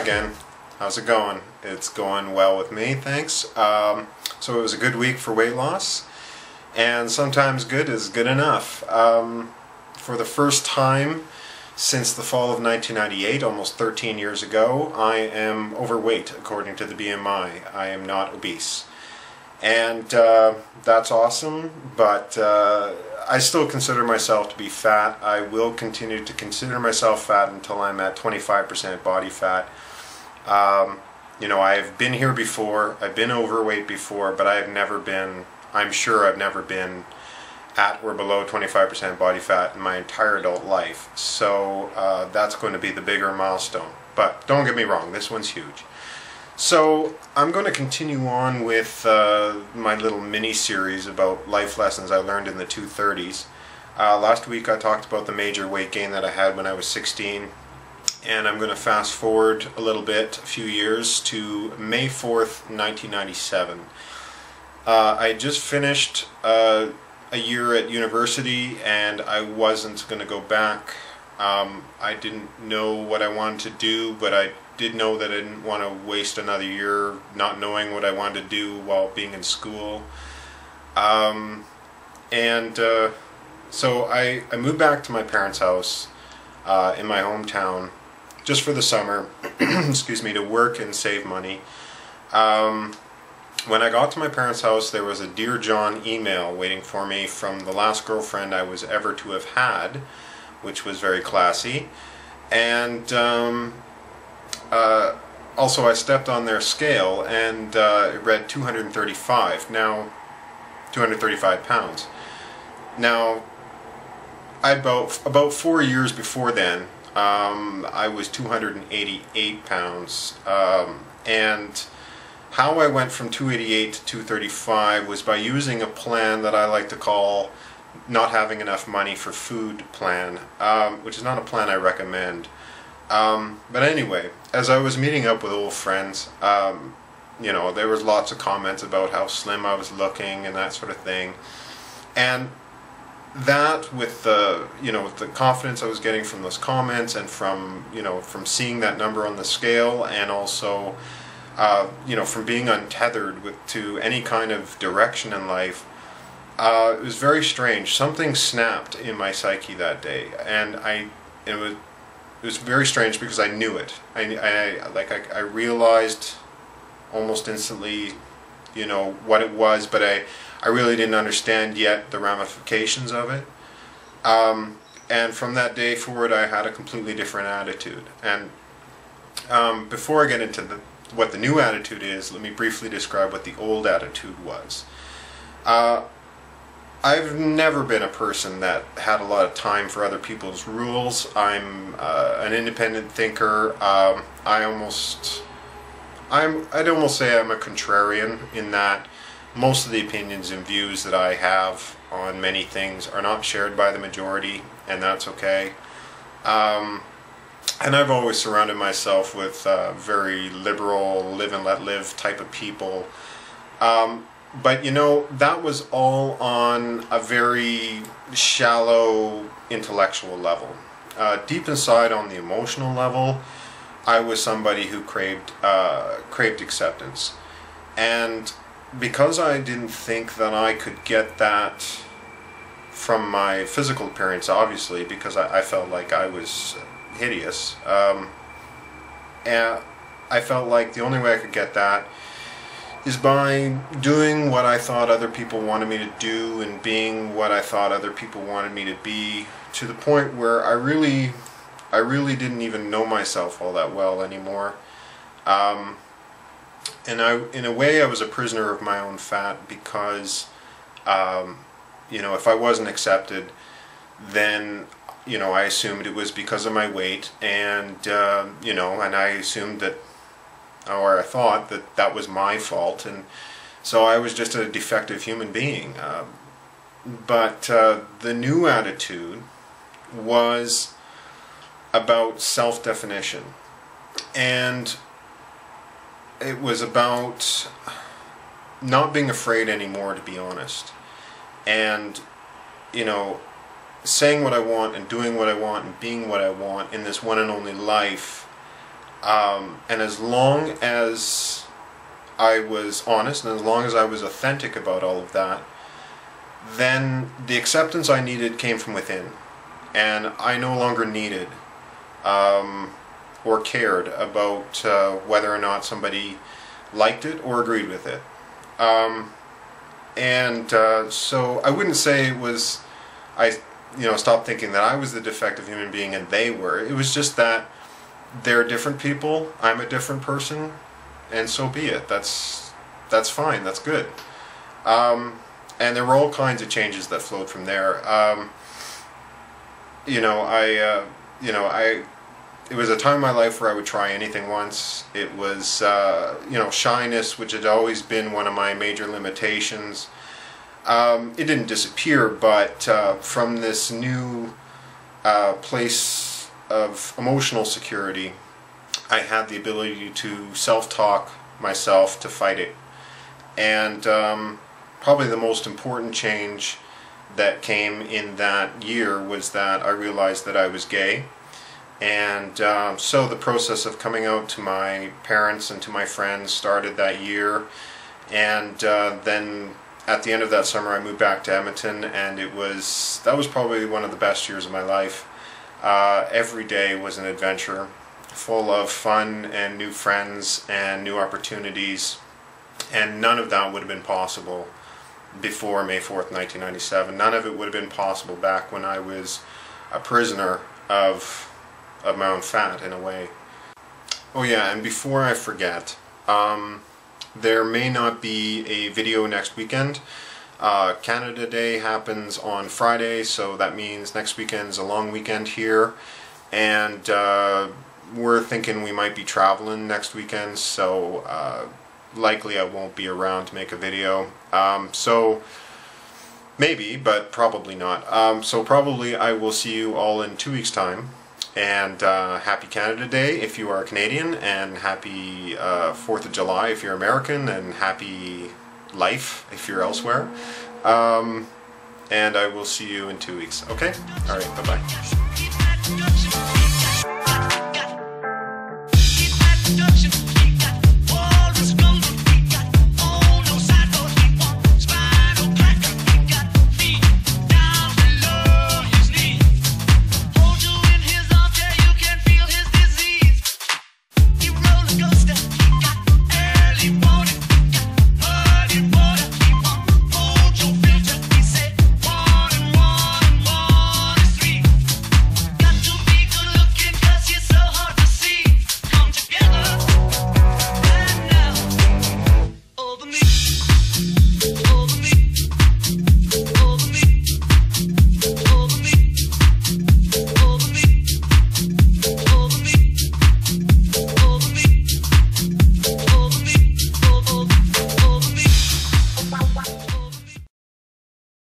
again. How's it going? It's going well with me, thanks. So it was a good week for weight loss, and sometimes good is good enough. For the first time since the fall of 1998, almost 13 years ago, I am overweight according to the BMI. I am not obese. And that's awesome, but I still consider myself to be fat. I will continue to consider myself fat until I'm at 25% body fat. You know, I've been here before, I've been overweight before, but I've never been, I'm sure I've never been at or below 25% body fat in my entire adult life. So that's going to be the bigger milestone. But don't get me wrong, this one's huge. So I'm going to continue on with my little mini-series about life lessons I learned in the 230s. Last week I talked about the major weight gain that I had when I was 16, and I'm going to fast forward a little bit, a few years, to May 4th, 1997. I just finished a year at university, and I wasn't going to go back. I didn't know what I wanted to do, but I did know that I didn't want to waste another year not knowing what I wanted to do while being in school. So I moved back to my parents' house in my hometown just for the summer, excuse me, to work and save money. When I got to my parents' house, there was a Dear John email waiting for me from the last girlfriend I was ever to have had, which was very classy. And also I stepped on their scale, and it read 235. Now, 235 pounds. Now, about 4 years before then, I was 288 pounds, and how I went from 288 to 235 was by using a plan that I like to call not having enough money for food plan, which is not a plan I recommend. But anyway, as I was meeting up with old friends, you know, there was lots of comments about how slim I was looking and that sort of thing. And that, with the, you know, with the confidence I was getting from those comments, and from, you know, from seeing that number on the scale, and also, you know, from being untethered to any kind of direction in life, it was very strange. Something snapped in my psyche that day, and it was very strange because I knew it. I realized almost instantly, you know, what it was, but I really didn't understand yet the ramifications of it. And from that day forward, I had a completely different attitude. And before I get into what the new attitude is, let me briefly describe what the old attitude was. I've never been a person that had a lot of time for other people's rules. I'm an independent thinker. I'd almost say I'm a contrarian, in that most of the opinions and views that I have on many things are not shared by the majority, and that's okay. And I've always surrounded myself with very liberal, live and let live type of people. But you know, that was all on a very shallow intellectual level. Deep inside, on the emotional level, I was somebody who craved acceptance. And because I didn't think that I could get that from my physical appearance, obviously, because I felt like I was hideous, and I felt like the only way I could get that is by doing what I thought other people wanted me to do, and being what I thought other people wanted me to be, to the point where I really didn't even know myself all that well anymore. And in a way, I was a prisoner of my own fat, because, you know, if I wasn't accepted, then, you know, I assumed it was because of my weight, and, you know, and I assumed that, or I thought that that was my fault, and so I was just a defective human being. But the new attitude was about self-definition, and it was about not being afraid anymore to be honest, and, you know, saying what I want and doing what I want and being what I want in this one and only life, And as long as I was honest and as long as I was authentic about all of that, then the acceptance I needed came from within. And I no longer needed or cared about whether or not somebody liked it or agreed with it. So I wouldn't say it was, I stopped thinking that I was the defective human being and they were. It was just that they're different people, I'm a different person, and so be it. That's fine, that's good. And there were all kinds of changes that flowed from there. It was a time in my life where I would try anything once. It was, shyness, which had always been one of my major limitations. It didn't disappear, but from this new place of emotional security, I had the ability to self-talk myself to fight it. And probably the most important change that came in that year was that I realized that I was gay. And so the process of coming out to my parents and to my friends started that year. And then at the end of that summer I moved back to Edmonton, and that was probably one of the best years of my life. Every day was an adventure, full of fun and new friends and new opportunities, and none of that would have been possible before May 4th, 1997. None of it would have been possible back when I was a prisoner of my own fat, in a way. Oh yeah, and before I forget, there may not be a video next weekend. Canada Day happens on Friday, so that means next weekend's a long weekend here, and we're thinking we might be traveling next weekend, so likely I won't be around to make a video. So maybe, but probably not. So probably I will see you all in 2 weeks' time. And happy Canada Day if you are Canadian, and happy 4th of July if you're American, and happy life if you're elsewhere. And I will see you in 2 weeks. Okay? Alright, bye-bye.